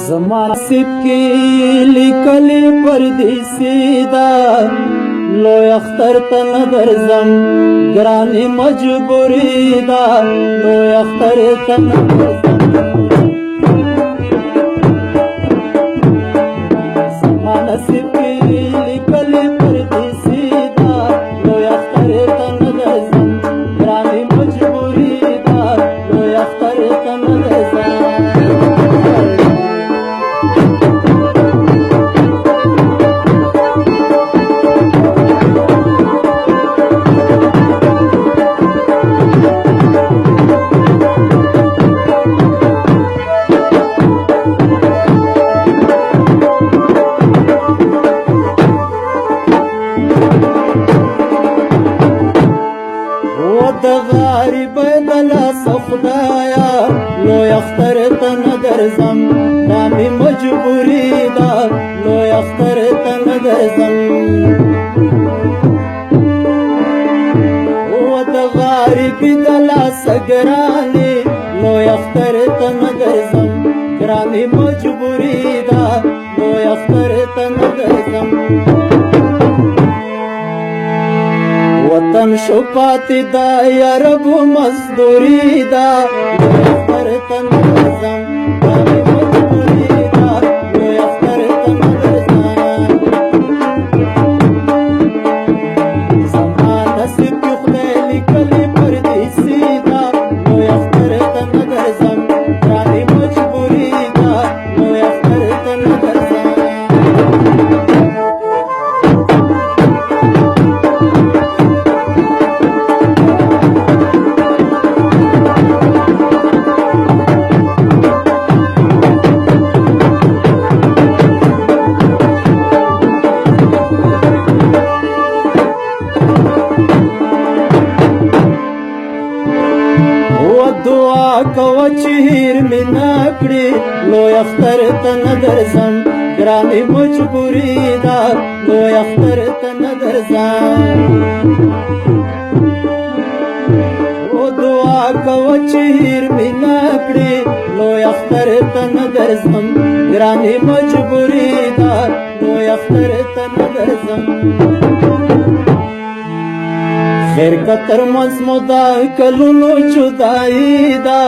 زما نصیب کې لیکلې پردیسي ده لوی اختر ته نه درځم ګرانې مجبوري ده لوی اختر ته نه درځم زما نصیب کې لیکلې پردیسي ده لوی اختر ته نه درځم ګرانې مجبوري ده لوی اختر ته نه درځم غریب دلاس خدایا لوی اختر ته نه درځم دا مې مجبوري ده لوی اختر ته نه درځم و د غریب دلاس ګرانې لوی اختر ته نه درځم ګرانې مجبوري ده لوی اختر ته نه درځم وطن شو پاتې دا یا رب مزدوري دا لوی اختر ته نه درځم دا مې مجبوري ده لوی اختر ته نه درځم زما نصیب کې خدای لیکلې پردیسي ده لوی اختر ته نه درځم ګرانې مجبوري ده لوی اختر ته نه درځم دعا کوه چې هیر مې نه کړې لوی اختر ته نه درځم ګرانې مجبوري ده لوی اختر ته نه درځم دعا کوه چې هیر مې نه کړې لوی اختر ته نه درځم ګرانې مجبوري ده لوی اختر ته نه درځم خیر کتر منځ مو دا کلونو جدایي ده